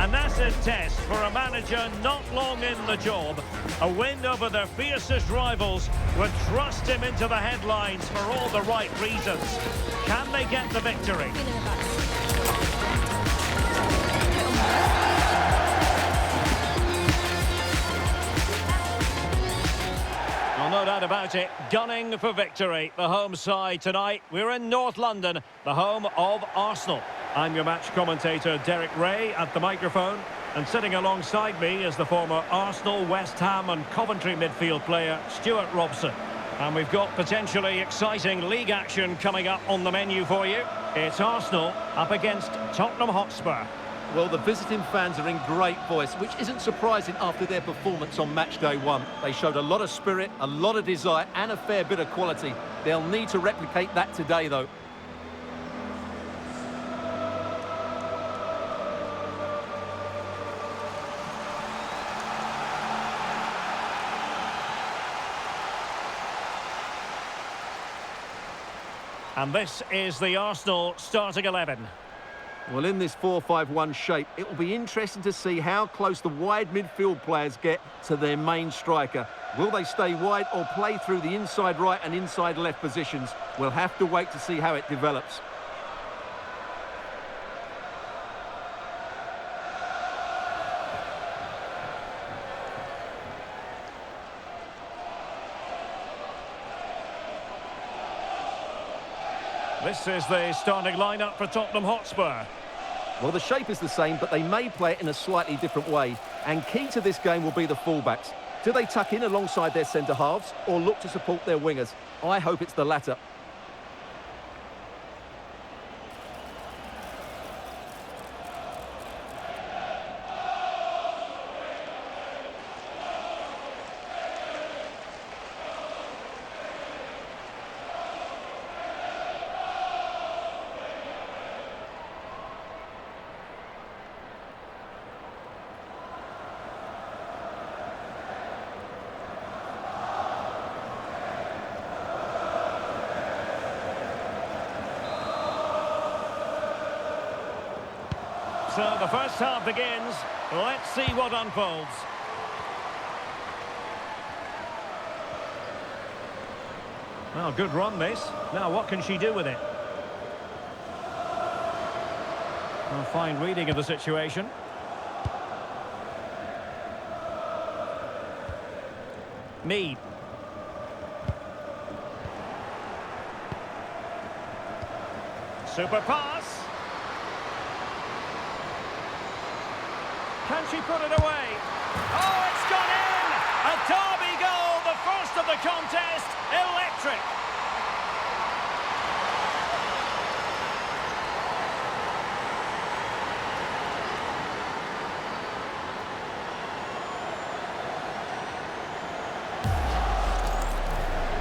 An acid test for a manager not long in the job. A win over their fiercest rivals would thrust him into the headlines for all the right reasons. Can they get the victory? Well, no doubt about it, gunning for victory. The home side tonight. We're in North London, the home of Arsenal. I'm your match commentator, Derek Ray, at the microphone. And sitting alongside me is the former Arsenal, West Ham and Coventry midfield player, Stuart Robson. And we've got potentially exciting league action coming up on the menu for you. It's Arsenal up against Tottenham Hotspur. Well, the visiting fans are in great voice, which isn't surprising after their performance on match day one. They showed a lot of spirit, a lot of desire and a fair bit of quality. They'll need to replicate that today, though. And this is the Arsenal starting 11. Well, in this 4-5-1 shape, it will be interesting to see how close the wide midfield players get to their main striker. Will they stay wide or play through the inside right and inside left positions? We'll have to wait to see how it develops. This is the starting lineup for Tottenham Hotspur. Well, the shape is the same, but they may play it in a slightly different way. And key to this game will be the fullbacks. Do they tuck in alongside their centre-halves or look to support their wingers? I hope it's the latter. So the first half begins. Let's see what unfolds. Well, good run this. Now what can she do with it? A fine reading of the situation. Mead. Super pass. Can she put it away? Oh, it's gone in! A derby goal, the first of the contest. Electric.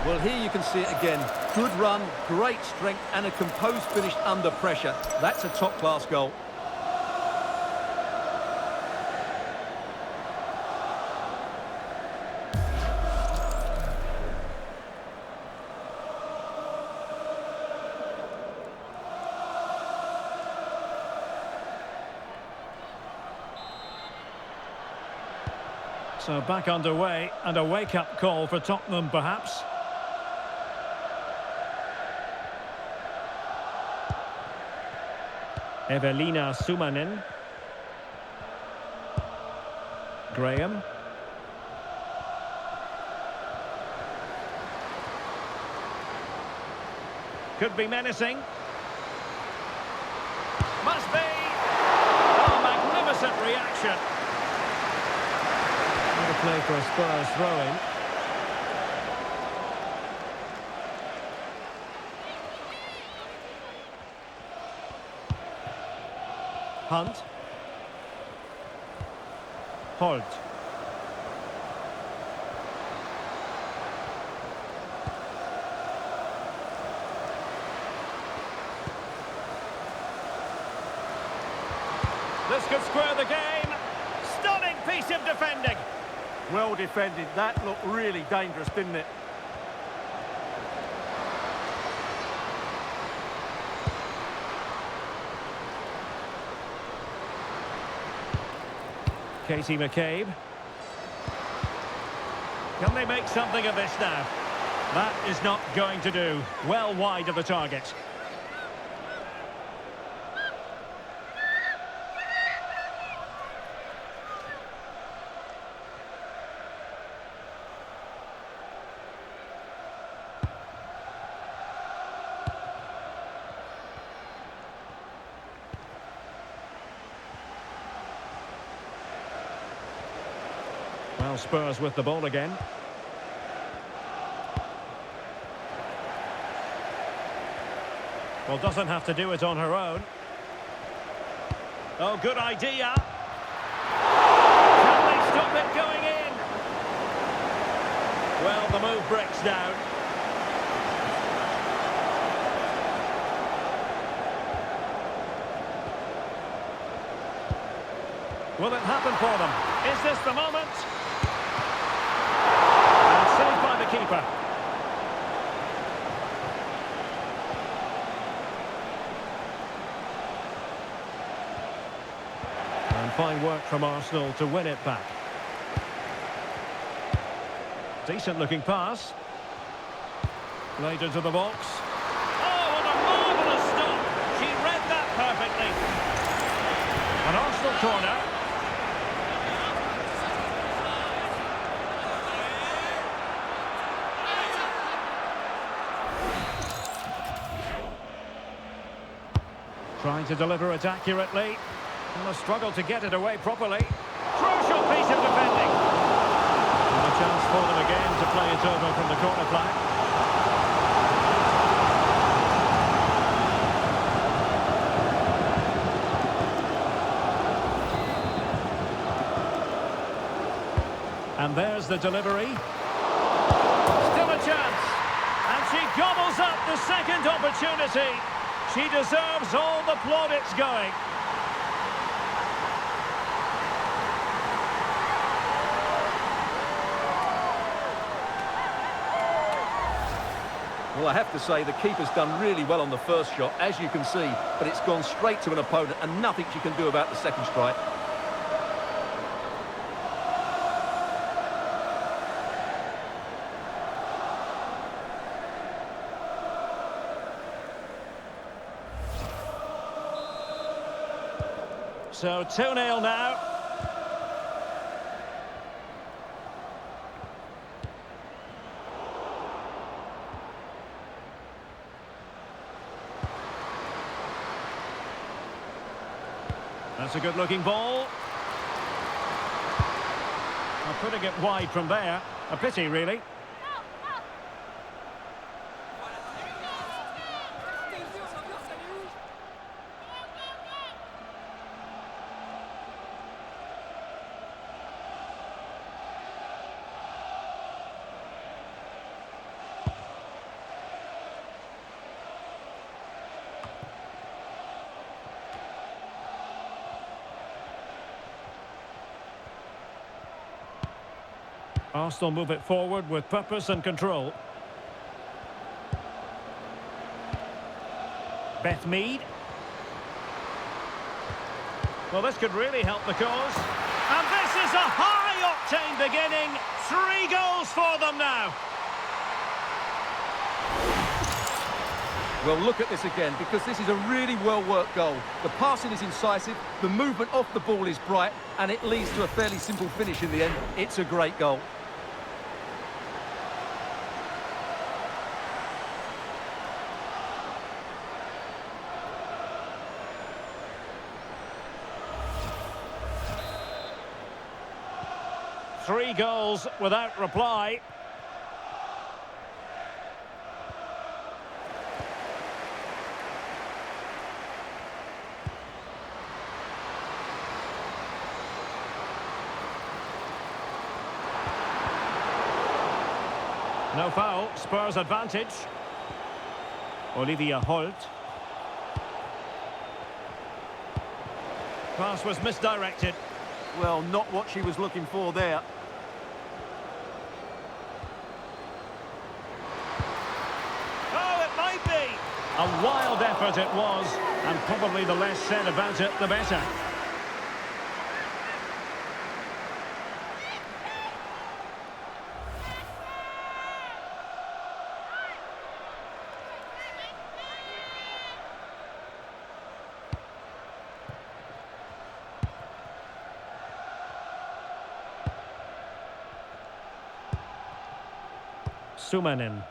Well, here you can see it again. Good run, great strength and a composed finish under pressure. That's a top-class goal. So back underway, and a wake-up call for Tottenham, perhaps. Evelina Sumanen. Graham. Could be menacing. Must be. Oh, magnificent reaction. What a play for a Spurs throw-in. Hunt. Holt. This could square the game. Stunning piece of defending. Well defended. That looked really dangerous, didn't it? Katie McCabe. Can they make something of this now? That is not going to do. Well wide of the target. Well, Spurs with the ball again. Well, doesn't have to do it on her own. Oh, good idea. Can they stop it going in? Well, the move breaks down. Will it happen for them? Is this the moment? And saved by the keeper. And fine work from Arsenal to win it back. Decent looking pass. Played into the box. Oh, what a marvellous stop! She read that perfectly. An Arsenal corner. Trying to deliver it accurately. And a struggle to get it away properly. Crucial piece of defending. And a chance for them again to play it over from the corner flag. And there's the delivery. Still a chance. And she gobbles up the second opportunity. She deserves all the plaudits going. Well, I have to say the keeper's done really well on the first shot, as you can see, but it's gone straight to an opponent and nothing she can do about the second strike. So 2-0 now. That's a good-looking ball. Well, putting it wide from there. A pity, really. Arsenal move it forward with purpose and control. Beth Mead. Well, this could really help the cause. And this is a high-octane beginning. 3 goals for them now. Well, look at this again, because this is a really well-worked goal. The passing is incisive, the movement off the ball is bright, and it leads to a fairly simple finish in the end. It's a great goal. Three goals without reply. No foul, Spurs advantage. Olivia Holt. Pass was misdirected. Well, not what she was looking for there. Oh, it might be! A wild effort it was, and probably the less said about it, the better. Sumanin.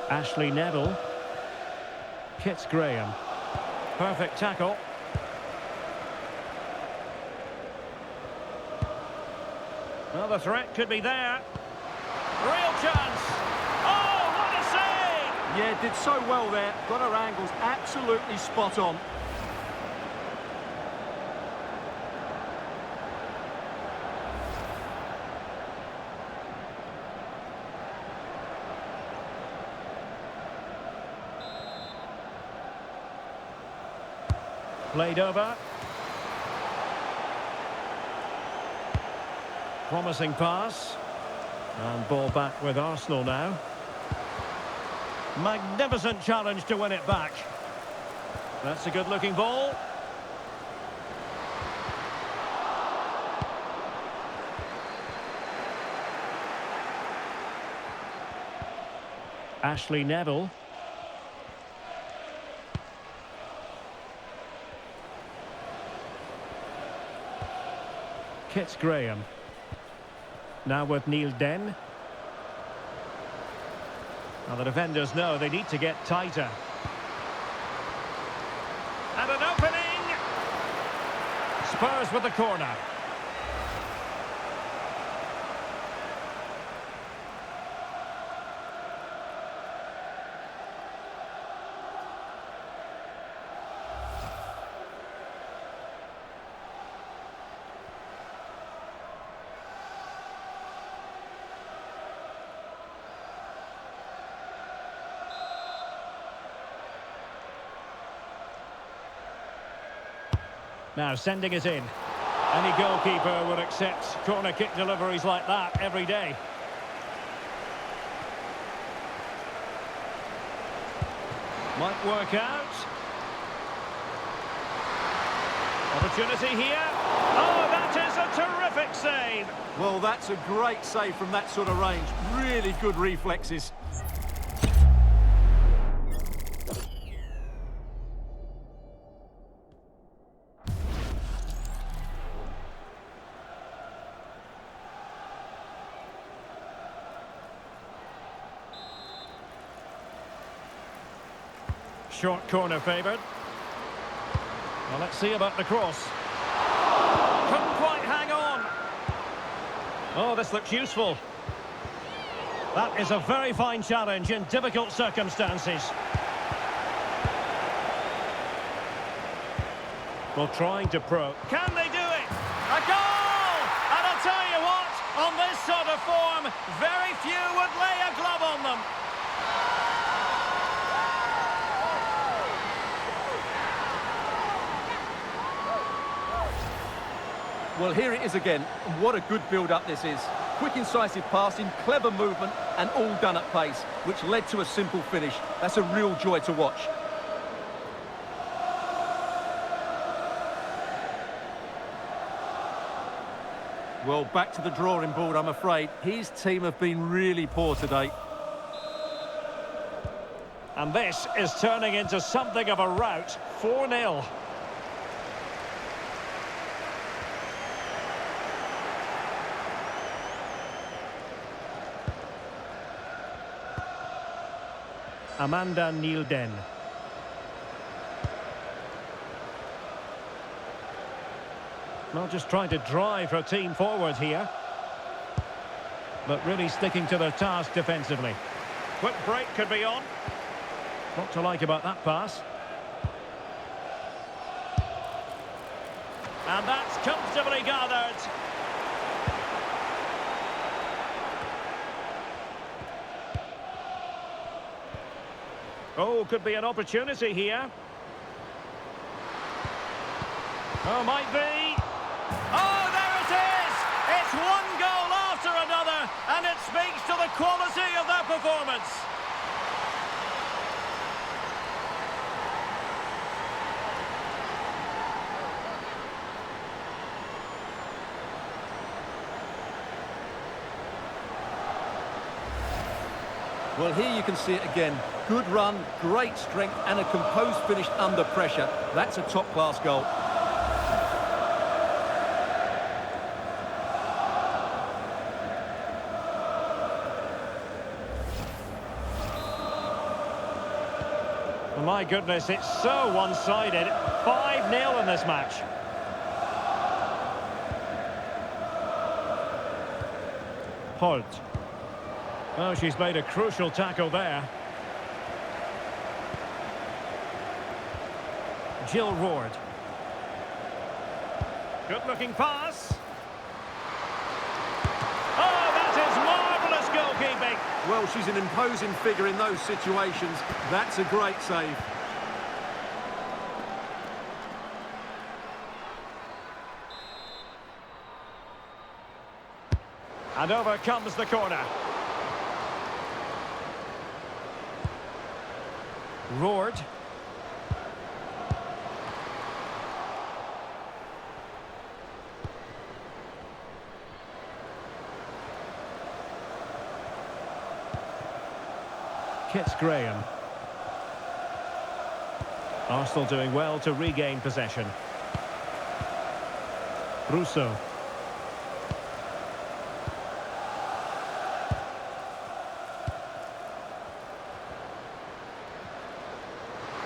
Ashley Neville. Kits Graham. Perfect tackle. Well, the threat could be there. Real chance. Oh, what a save! Yeah, did so well there. Got her angles absolutely spot on. Played over. Promising pass. And ball back with Arsenal now. Magnificent challenge to win it back. That's a good-looking ball. Ashley Neville. Kits Graham. Now with Neil Den. Now the defenders know they need to get tighter. And an opening! Spurs with the corner. Now sending it in. Any goalkeeper would accept corner kick deliveries like that every day. Might work out. Opportunity here. Oh, that is a terrific save. Well, that's a great save from that sort of range. Really good reflexes. Short corner favoured. Well, let's see about the cross. Couldn't quite hang on. Oh, this looks useful. That is a very fine challenge in difficult circumstances. Well, trying to probe. Can they do it? A goal! And I'll tell you what, on this sort of form, very few would lay a glove on them. Well, here it is again. What a good build-up this is. Quick, incisive passing, clever movement, and all done at pace, which led to a simple finish. That's a real joy to watch. Well, back to the drawing board, I'm afraid. His team have been really poor today. And this is turning into something of a rout. 4-0. Amanda Nielden. Not just trying to drive her team forward here, but really sticking to their task defensively. Quick break could be on. What to like about that pass? And that's comfortably gathered. Oh, could be an opportunity here. Oh, might be. Oh, there it is! It's one goal after another, and it speaks to the quality of their performance. Well, here you can see it again. Good run, great strength, and a composed finish under pressure. That's a top-class goal. My goodness, it's so one-sided. 5-0 in this match. Holt. Oh, she's made a crucial tackle there. Jill Roord. Good-looking pass. Oh, that is marvellous goalkeeping. Well, she's an imposing figure in those situations. That's a great save. And over comes the corner. Roord. Kits Graham. Arsenal doing well to regain possession. Russo.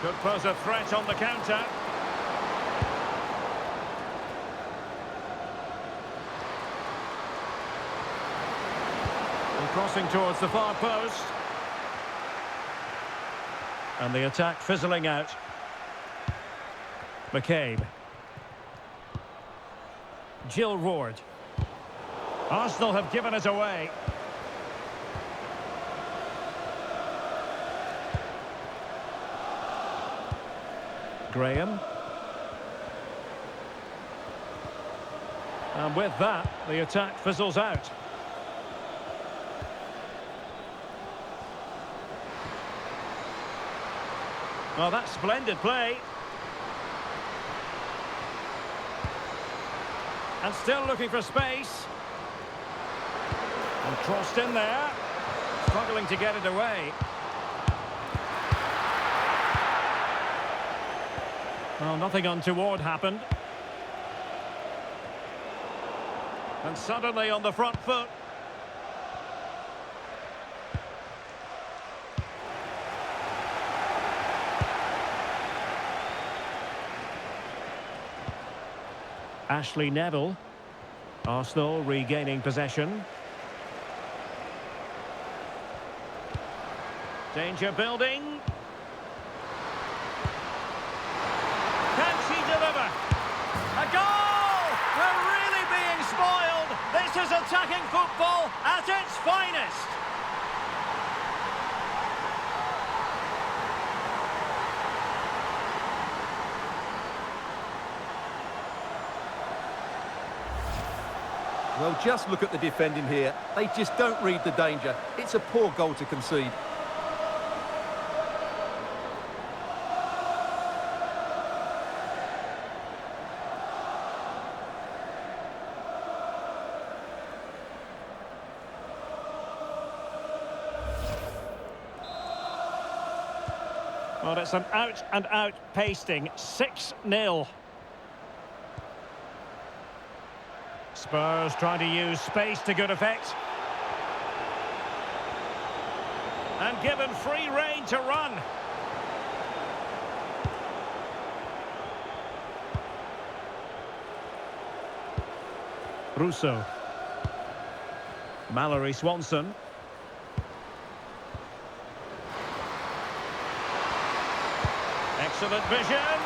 Could pose a threat on the counter. And crossing towards the far post. And the attack fizzling out. McCabe. Jill Roord. Arsenal have given it away. Graham. And with that, the attack fizzles out. Well, that's splendid play. And still looking for space. And crossed in there. Struggling to get it away. Well, nothing untoward happened. And suddenly on the front foot. Ashley Neville. Arsenal regaining possession. Danger building. Can she deliver? A goal! We're really being spoiled. This is attacking football at its finest. Well, just look at the defending here. They just don't read the danger. It's a poor goal to concede. Well, it's an out-and-out pasting. 6-0. Spurs trying to use space to good effect. And given free rein to run. Russo. Mallory Swanson. Excellent vision.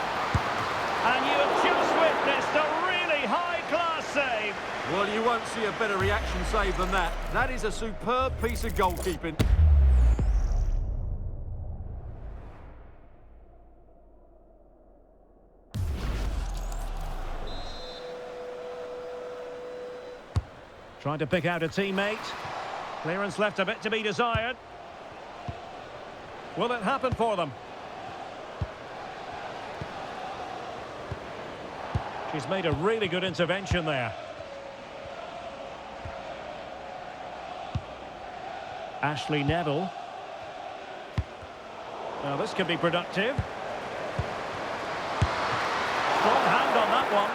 And you have just witnessed a really high-class save. Well, you won't see a better reaction save than that. That is a superb piece of goalkeeping. Trying to pick out a teammate. Clearance left a bit to be desired. Will it happen for them? She's made a really good intervention there. Ashley Neville. Now this could be productive. Strong hand on that one.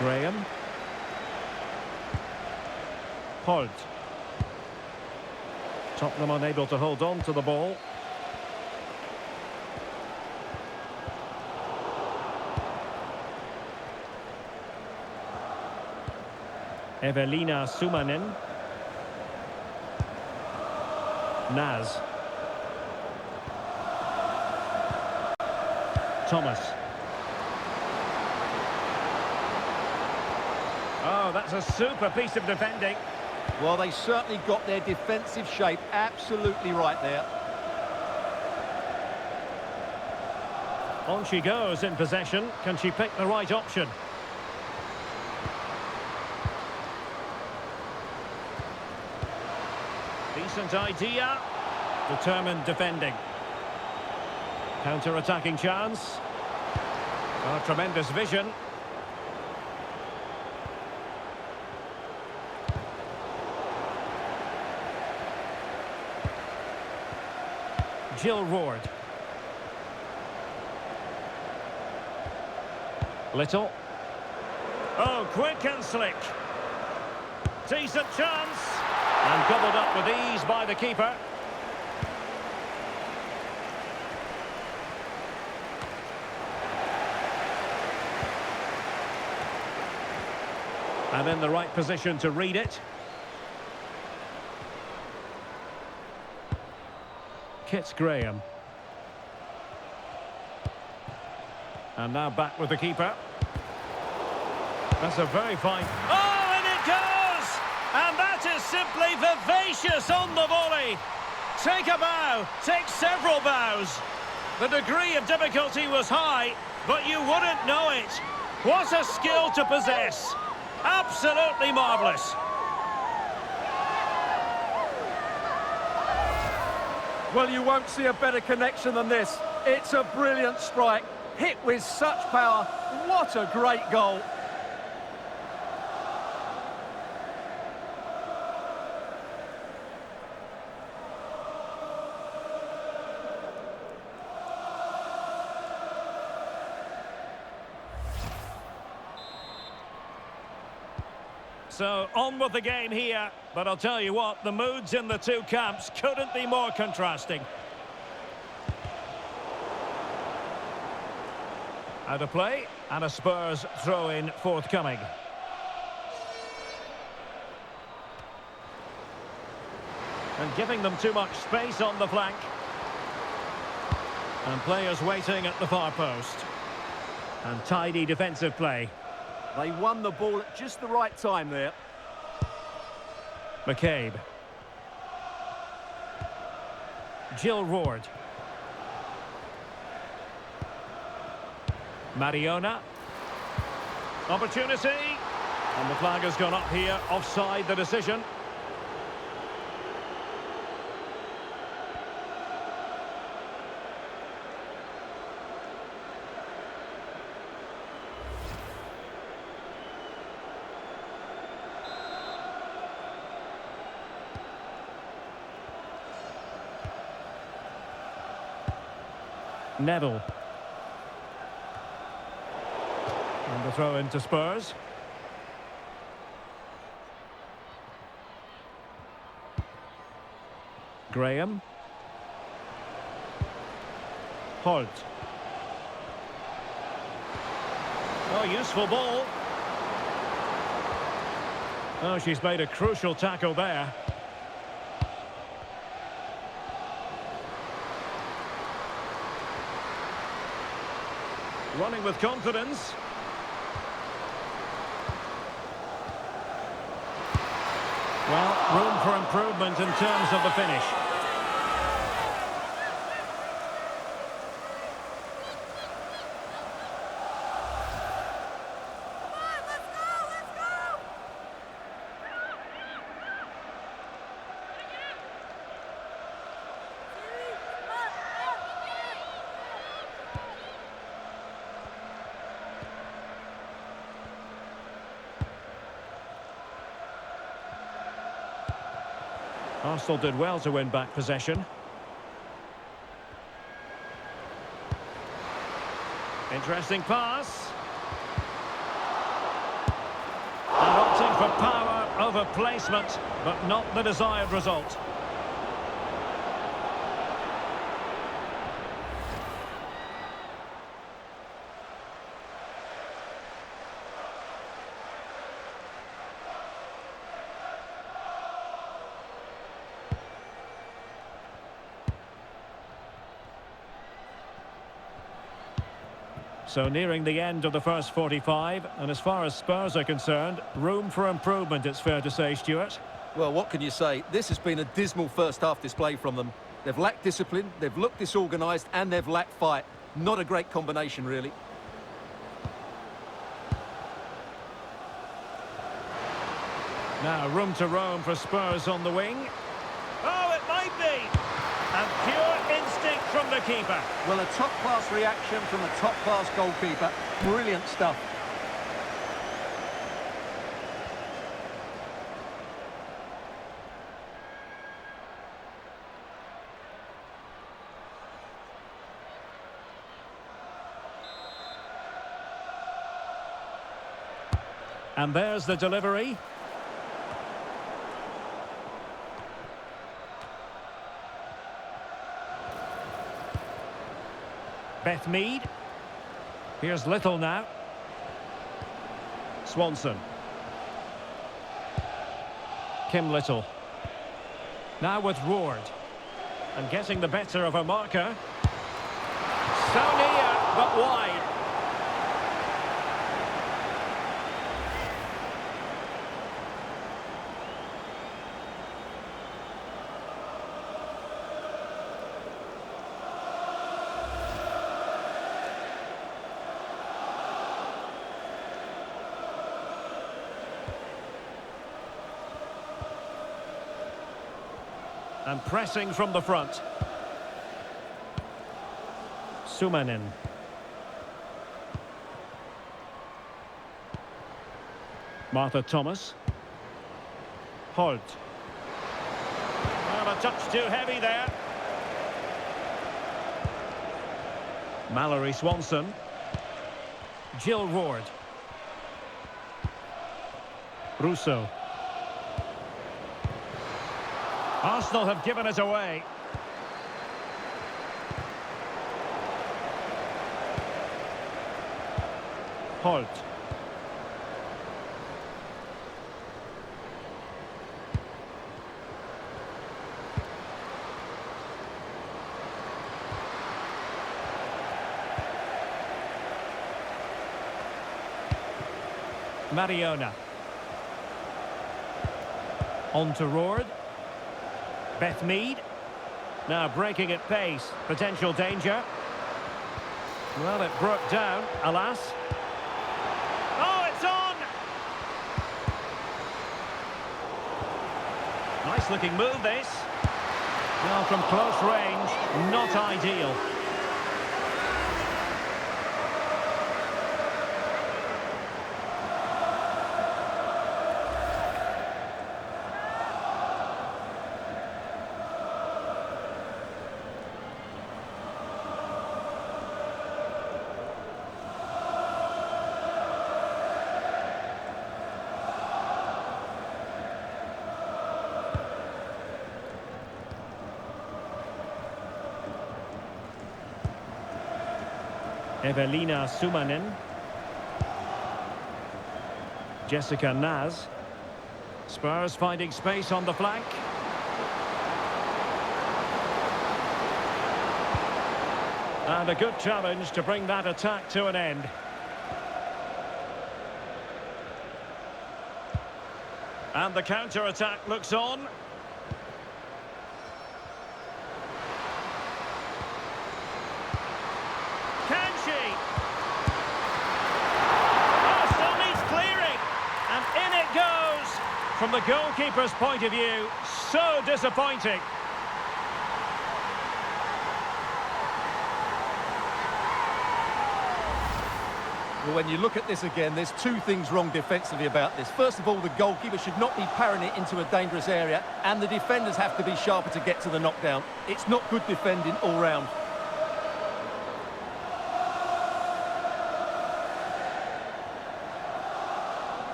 Graham. Holt. Tottenham unable to hold on to the ball. Evelina Sumanen. Naz. Thomas. Oh, that's a super piece of defending. Well, they certainly got their defensive shape absolutely right there. On she goes in possession. Can she pick the right option? Decent idea. Determined defending. Counter-attacking chance. Oh, tremendous vision. Jill Ward. Little. Oh, quick and slick. Decent chance. And gobbled up with ease by the keeper. And in the right position to read it. Kits Graham. And now back with the keeper. That's a very fine... Oh, and it goes! And that is simply vivacious on the volley. Take a bow, take several bows. The degree of difficulty was high, but you wouldn't know it. What a skill to possess. Absolutely marvellous. Well, you won't see a better connection than this. It's a brilliant strike. Hit with such power. What a great goal. So, on with the game here, but I'll tell you what, the moods in the two camps couldn't be more contrasting. Out of play, and a Spurs throw-in forthcoming. And giving them too much space on the flank. And players waiting at the far post. And tidy defensive play. They won the ball at just the right time there. McCabe. Jill Ward. Mariona. Opportunity. And the flag has gone up here. Offside the decision. Neville. And the throw into Spurs. Graham. Holt. Oh, useful ball. Oh, she's made a crucial tackle there. Running with confidence. Well, room for improvement in terms of the finish. Arsenal did well to win back possession. Interesting pass. And opting for power over placement, but not the desired result. So nearing the end of the first 45, and as far as Spurs are concerned, room for improvement, it's fair to say, Stuart. Well, what can you say? This has been a dismal first-half display from them. They've lacked discipline, they've looked disorganised, and they've lacked fight. Not a great combination, really. Now, room to roam for Spurs on the wing. Oh, it might be! And pure instinct from the keeper. Well, a top-class reaction from a top-class goalkeeper. Brilliant stuff. And there's the delivery. Beth Mead. Here's Little now. Swanson. Kim Little. Now with Ward. And getting the better of a marker. So near, but wide. And pressing from the front. Sumanin. Martha Thomas. Holt. Well, a touch too heavy there. Mallory Swanson. Jill Ward. Russo. Arsenal have given it away. Holt. Mariona. On to Ward. Beth Mead. Now breaking at pace. Potential danger. Well, it broke down, alas. Oh, it's on! Nice looking move, this. Well, from close range, not ideal. Evelina Sumanin. Jessica Naz. Spurs finding space on the flank. And a good challenge to bring that attack to an end. And the counter-attack looks on. Can she? Arsenal needs clearing. And in it goes. From the goalkeeper's point of view, so disappointing. Well, when you look at this again, there's two things wrong defensively about this. First of all, the goalkeeper should not be parrying it into a dangerous area, and the defenders have to be sharper to get to the knockdown. It's not good defending all round.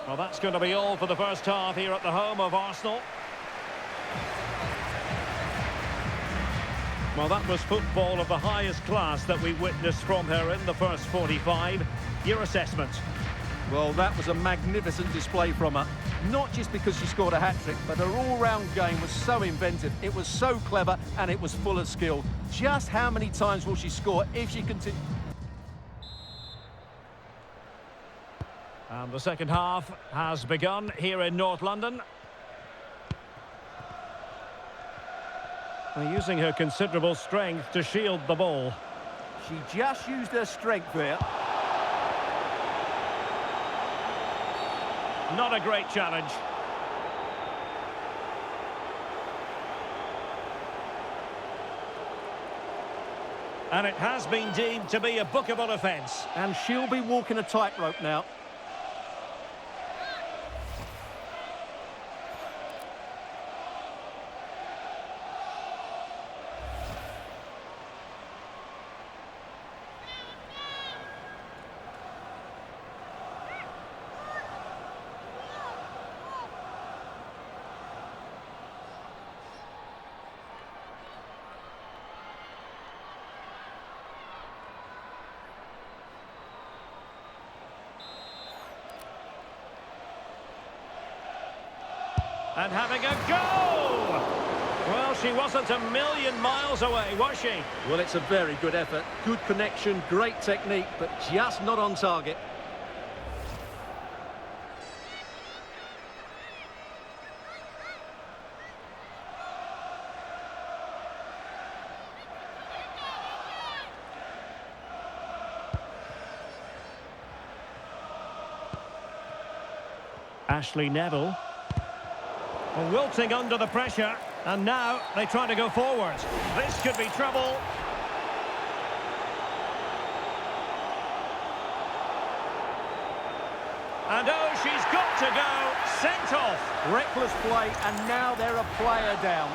Well, that's going to be all for the first half here at the home of Arsenal. Well, that was football of the highest class that we witnessed from her in the first 45. Your assessment? Well, that was a magnificent display from her. Not just because she scored a hat-trick, but her all-round game was so inventive. It was so clever, and it was full of skill. Just how many times will she score if she continues? And the second half has begun here in North London. Using her considerable strength to shield the ball. She just used her strength there. Not a great challenge. And it has been deemed to be a bookable offence. And she'll be walking a tightrope now. And having a go! Well, she wasn't a million miles away, was she? Well, it's a very good effort. Good connection, great technique, but just not on target. Ashley Neville. Wilting under the pressure, and now they try to go forward. This could be trouble. And oh, she's got to go. Sent off. Reckless play, and now they're a player down.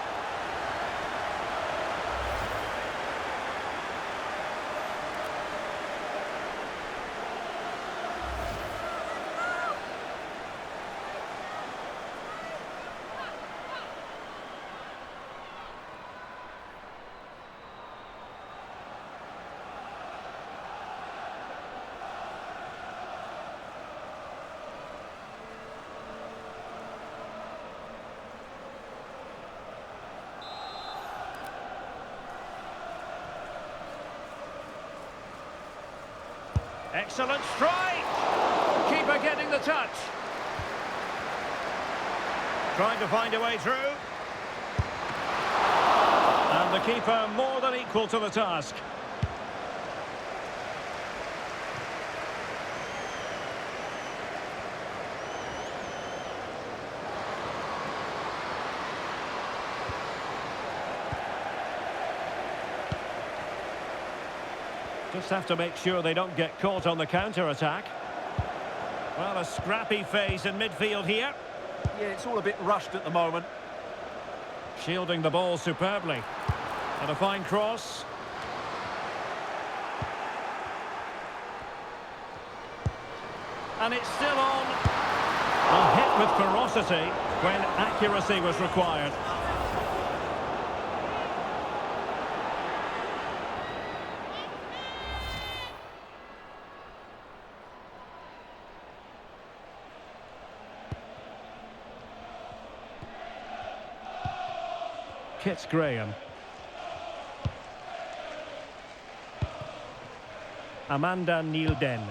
Excellent strike! Keeper getting the touch. Trying to find a way through. And the keeper more than equal to the task. Just have to make sure they don't get caught on the counter-attack. Well, a scrappy phase in midfield here. Yeah, it's all a bit rushed at the moment. Shielding the ball superbly. And a fine cross. And it's still on. A hit with ferocity when accuracy was required. Kits Graham. Amanda Nielden.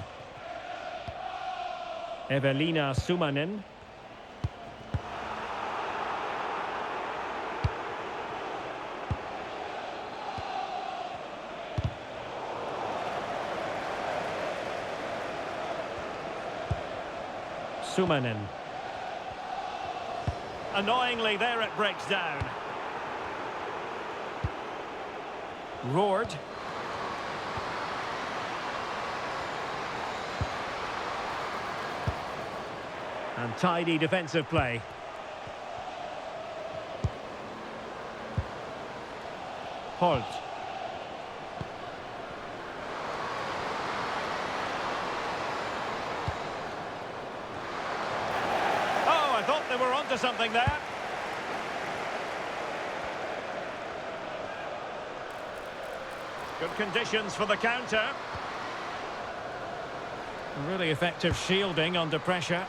Evelina Sumanen. Sumanen. Annoyingly, there it breaks down. Roared. And tidy defensive play. Holt. Oh, I thought they were onto something there. Good conditions for the counter. Really effective shielding under pressure.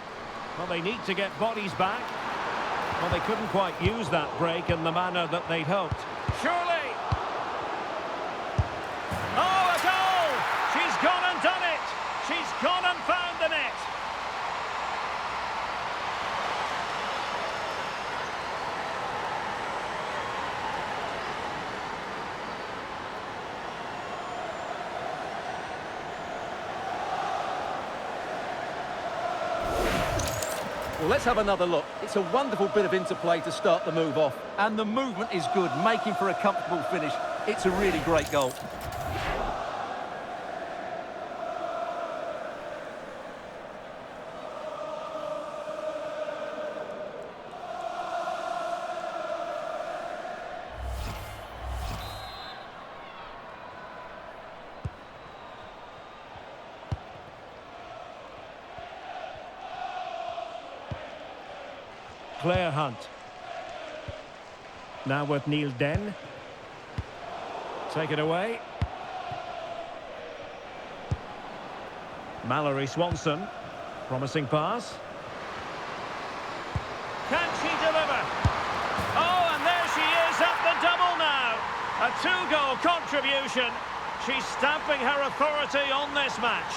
Well, they need to get bodies back. Well, they couldn't quite use that break in the manner that they'd hoped. Surely! Oh, a goal! She's gone and done it! She's gone and found the net! Well, let's have another look. It's a wonderful bit of interplay to start the move off. And the movement is good, making for a comfortable finish. It's a really great goal. Claire Hunt. Now with Neil Den. Take it away. Mallory Swanson. Promising pass. Can she deliver? Oh, and there she is at the double now. A two-goal contribution. She's stamping her authority on this match.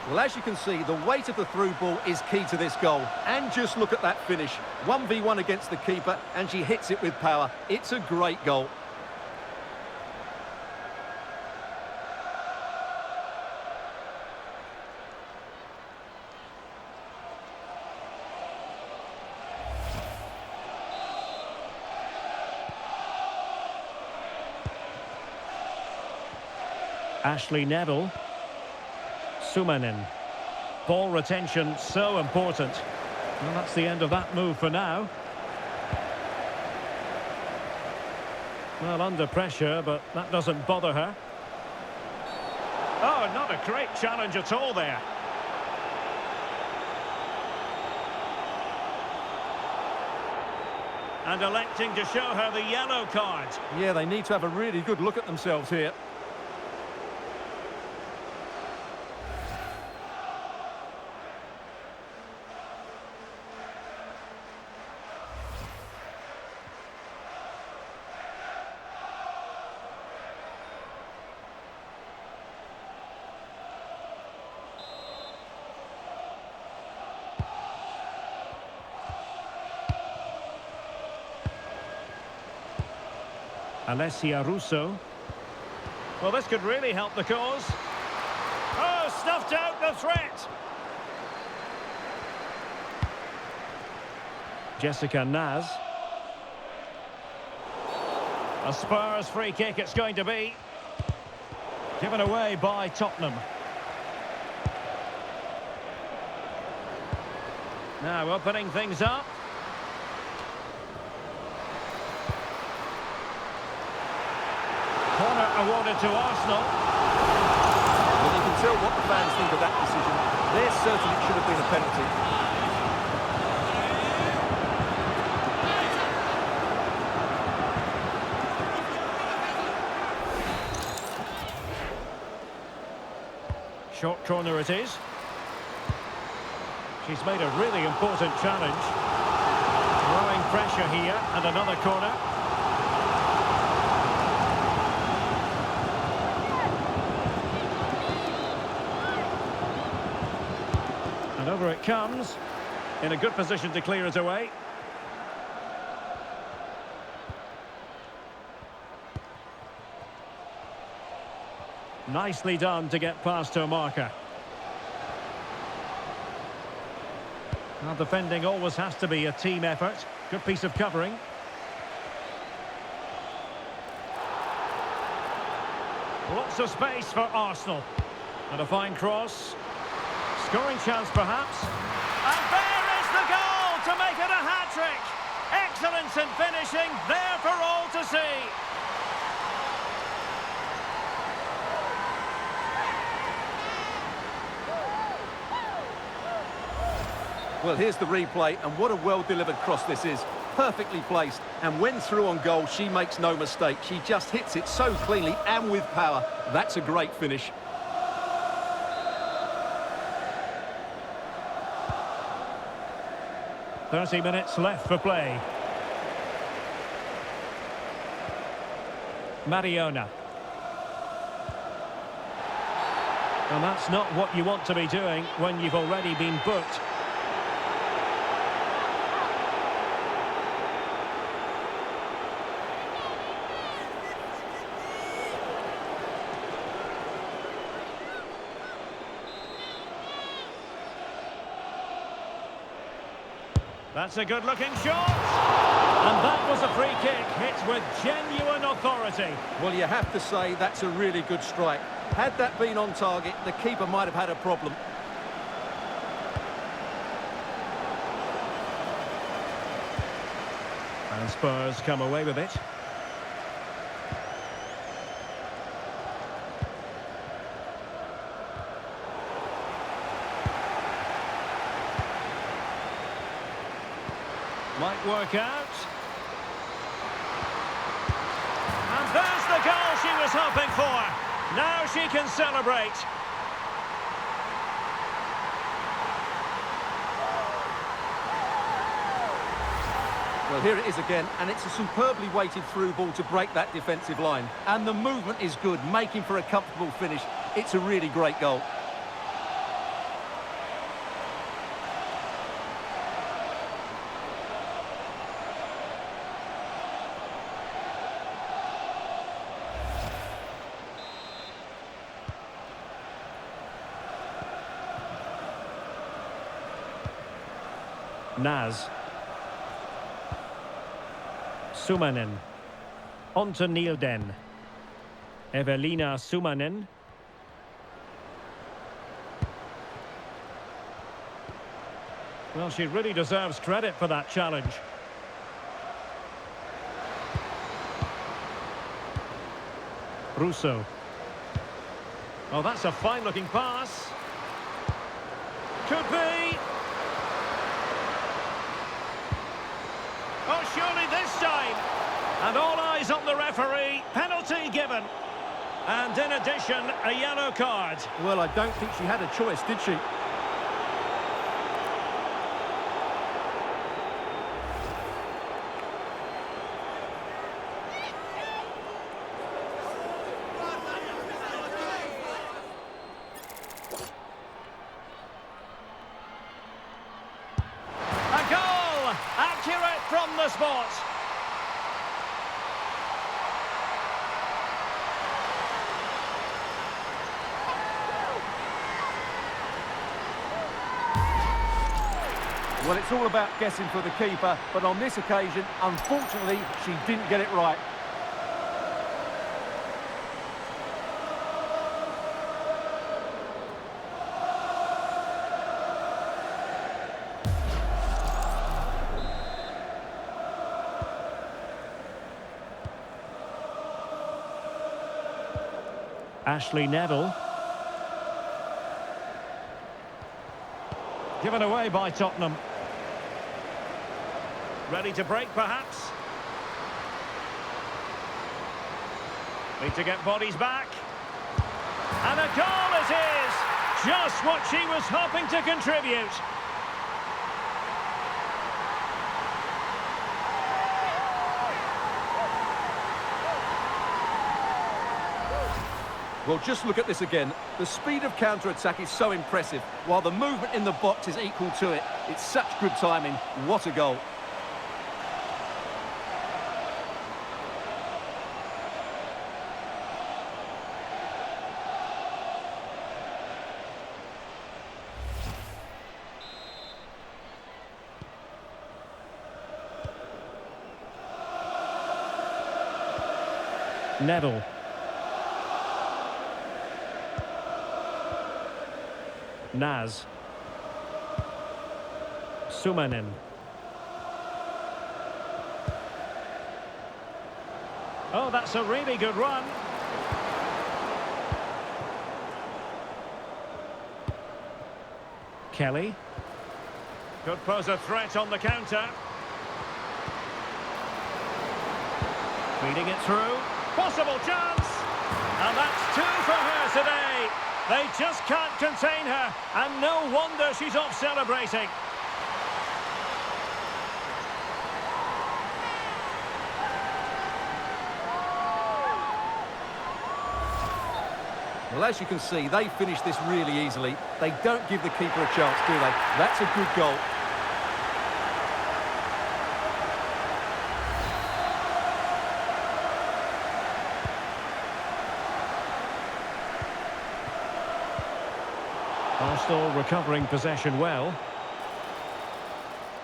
Well, as you can see, the weight of the through ball is key to this goal. And just look at that finish. 1v1 against the keeper, and she hits it with power. It's a great goal. Ashley Neville. Sumanen. Ball retention so important. Well, that's the end of that move for now. Well, under pressure, but that doesn't bother her. Oh, not a great challenge at all there. And electing to show her the yellow card. Yeah, they need to have a really good look at themselves here. Alessia Russo. Well, this could really help the cause. Oh, snuffed out the threat. Jessica Naz. A Spurs free kick it's going to be. Given away by Tottenham. Now opening things up. Corner awarded to Arsenal. Well, you can tell what the fans think of that decision. They're certain it should have been a penalty. Short corner it is. She's made a really important challenge. Growing pressure here, and another corner. And over it comes, in a good position to clear it away. Nicely done to get past her marker. Now, defending always has to be a team effort. Good piece of covering. Lots of space for Arsenal. And a fine cross. Scoring chance, perhaps. And there is the goal to make it a hat-trick. Excellence in finishing, there for all to see. Well, here's the replay, and what a well-delivered cross this is. Perfectly placed, and when through on goal, she makes no mistake. She just hits it so cleanly and with power. That's a great finish. "30 minutes left for play." Mariona. And that's not what you want to be doing when you've already been booked. That's a good-looking shot. And that was a free kick, hit with genuine authority. Well, you have to say that's a really good strike. Had that been on target, the keeper might have had a problem. And Spurs come away with it. Might work out. And there's the goal she was hoping for. Now she can celebrate. Well, here it is again, and it's a superbly weighted through ball to break that defensive line. And the movement is good, making for a comfortable finish. It's a really great goal. Naz. Sumanen. On to Nielden. Evelina Sumanen. Well, she really deserves credit for that challenge. Russo. Oh, that's a fine-looking pass. Could be. Oh, surely this time. And all eyes on the referee. Penalty given. And in addition, a yellow card. Well, I don't think she had a choice, did she? A goal! Accurate from the spot. Well, it's all about guessing for the keeper, but on this occasion, unfortunately, she didn't get it right. Ashley Neville. Given away by Tottenham. Ready to break, perhaps? Need to get bodies back. And a goal it is! Just what she was hoping to contribute. Well, just look at this again. The speed of counter-attack is so impressive, while the movement in the box is equal to it. It's such good timing. What a goal. Neville. Naz. Sumanen. Oh, that's a really good run. Kelly. Could pose a threat on the counter. Feeding it through. Possible chance! And that's two for her today. They just can't contain her, and no wonder she's off celebrating. Well, as you can see, they finish this really easily. They don't give the keeper a chance, do they? That's a good goal. Arsenal recovering possession well.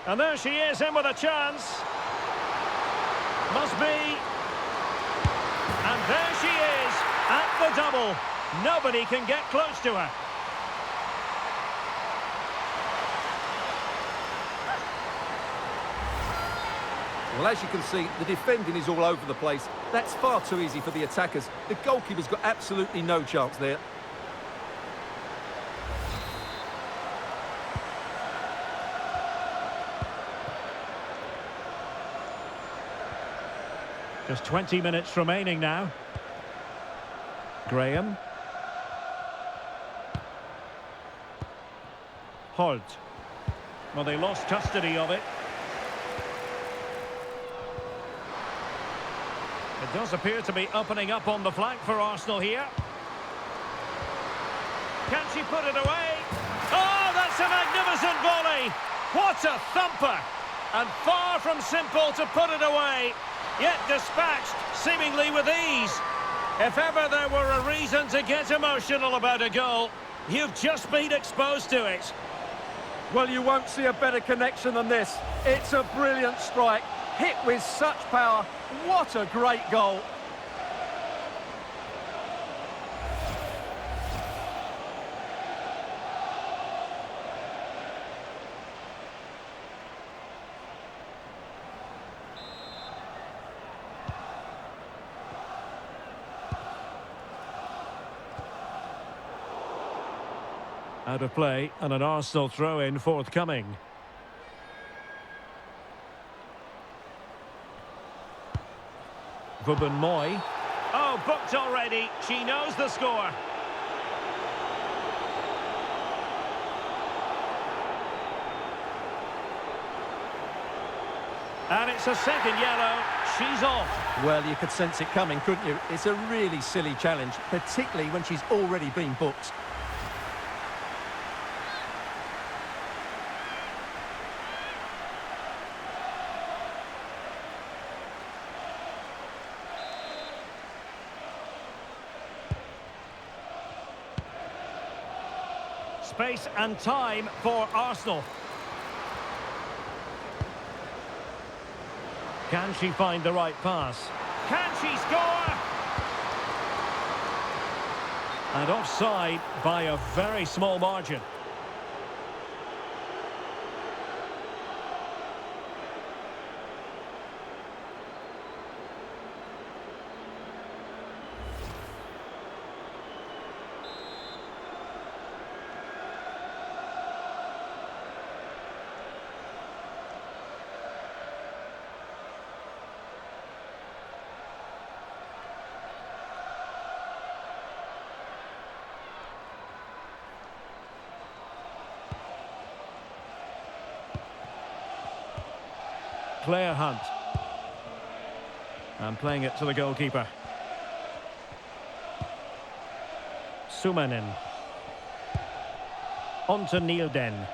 And there she is, in with a chance. Must be. And there she is, at the double. Nobody can get close to her. Well, as you can see, the defending is all over the place. That's far too easy for the attackers. The goalkeeper's got absolutely no chance there. Just 20 minutes remaining now. Graham. Holt. Well, they lost custody of it. It does appear to be opening up on the flank for Arsenal here. Can she put it away? Oh, that's a magnificent volley! What a thumper! And far from simple to put it away, yet dispatched seemingly with ease. If ever there were a reason to get emotional about a goal, you've just been exposed to it. Well, you won't see a better connection than this. It's a brilliant strike, hit with such power. What a great goal. Out of play, and an Arsenal throw-in forthcoming. BENJI-BOY. Oh, booked already. She knows the score. And it's a second yellow. She's off. Well, you could sense it coming, couldn't you? It's a really silly challenge, particularly when she's already been booked. Space and time for Arsenal. Can she find the right pass? Can she score? And offside by a very small margin. Claire Hunt. And playing it to the goalkeeper. Sumanen. On to Nielden.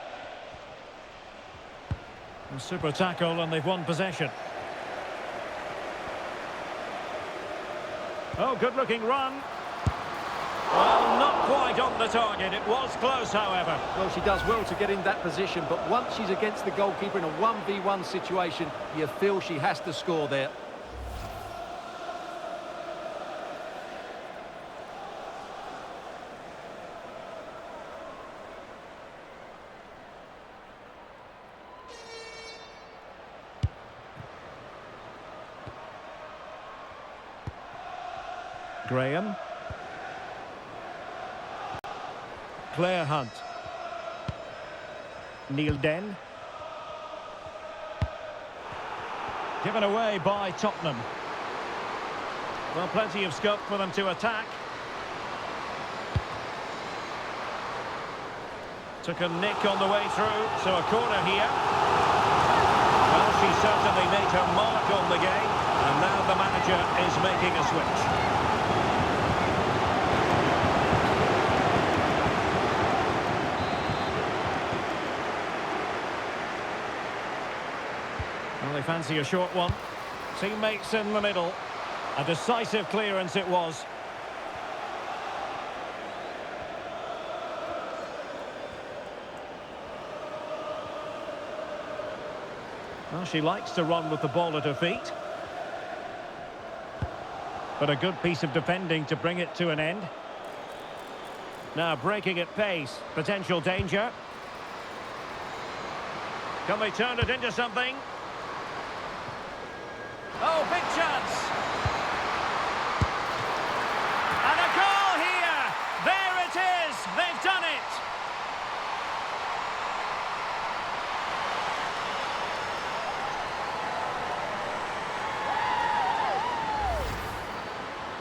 A super tackle and they've won possession. Oh, good-looking run. Well, not quite on the target. It was close, however. Well, she does well to get in that position, but once she's against the goalkeeper in a 1v1 situation, you feel she has to score there. Graham. Claire Hunt. Nielden. Given away by Tottenham. Well, plenty of scope for them to attack. Took a nick on the way through, so a corner here. Well, she certainly made her mark on the game, and now the manager is making a switch. Well, they fancy a short one. Teammates in the middle. A decisive clearance it was. Well, she likes to run with the ball at her feet. But a good piece of defending to bring it to an end. Now breaking at pace. Potential danger. Can they turn it into something? Oh, big chance! And a goal here! There it is! They've done it!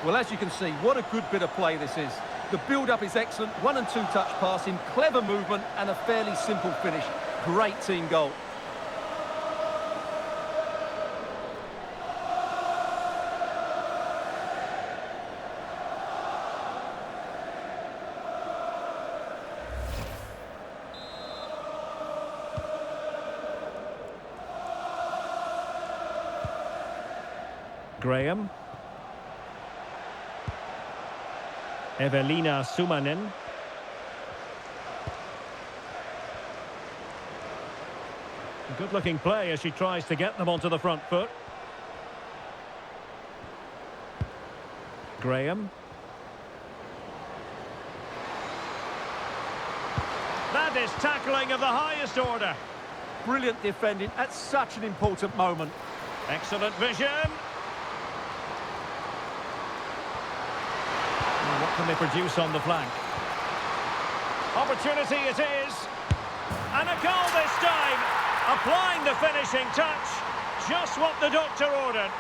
Well, as you can see, what a good bit of play this is. The build-up is excellent, 1- and 2-touch passing, clever movement and a fairly simple finish. Great team goal. Graham. Evelina Sumanen. Good-looking play as she tries to get them onto the front foot. Graham. That is tackling of the highest order. Brilliant defending at such an important moment. Excellent vision. Well, what can they produce on the flank? Opportunity it is. And a goal this time. Applying the finishing touch. Just what the doctor ordered.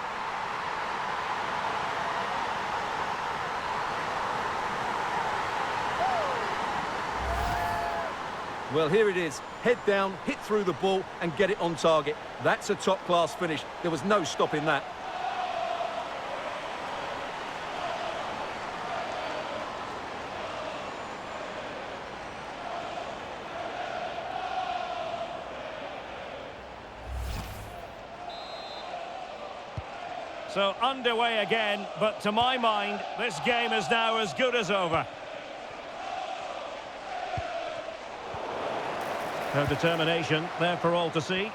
Well, here it is. Head down, hit through the ball and get it on target. That's a top-class finish. There was no stopping that. So underway again, but to my mind, this game is now as good as over. Her determination there for all to see.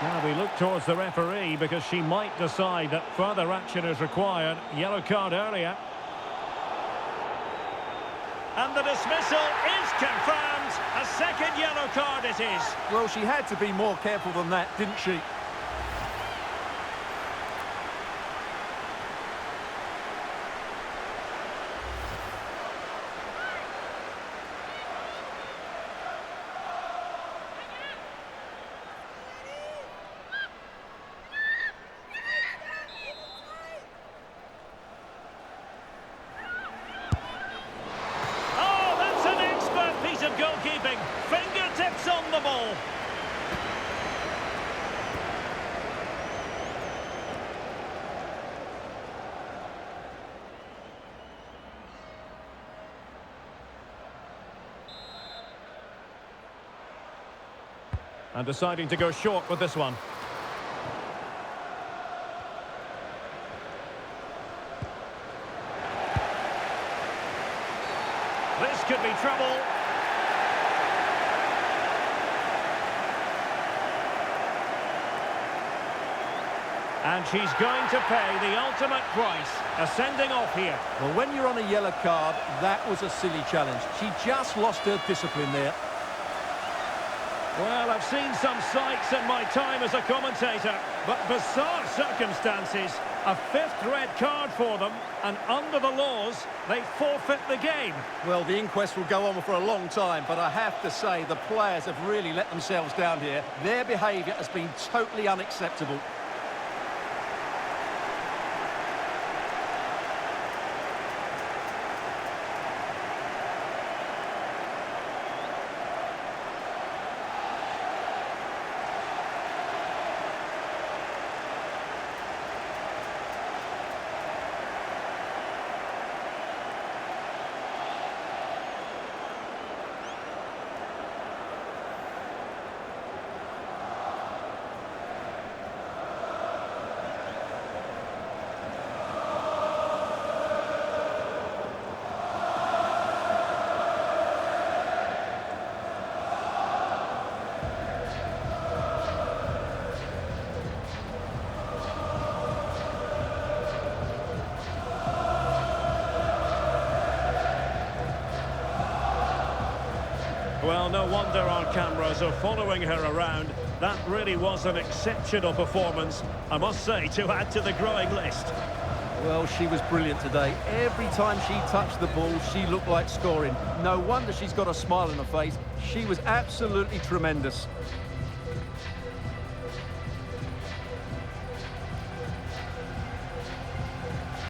Now we look towards the referee because she might decide that further action is required. Yellow card earlier. And the dismissal is confirmed. A second yellow card it is. Well, she had to be more careful than that, didn't she? Of goalkeeping, fingertips on the ball. And deciding to go short with this one. This could be trouble. And she's going to pay the ultimate price, a sending off here. Well, when you're on a yellow card, that was a silly challenge. She just lost her discipline there. Well, I've seen some sights in my time as a commentator, but bizarre circumstances. A fifth red card for them, and under the laws, they forfeit the game. Well, the inquest will go on for a long time, but I have to say the players have really let themselves down here. Their behaviour has been totally unacceptable. Well, no wonder our cameras are following her around. That really was an exceptional performance, I must say, to add to the growing list. Well, she was brilliant today. Every time she touched the ball, she looked like scoring. No wonder she's got a smile on her face. She was absolutely tremendous.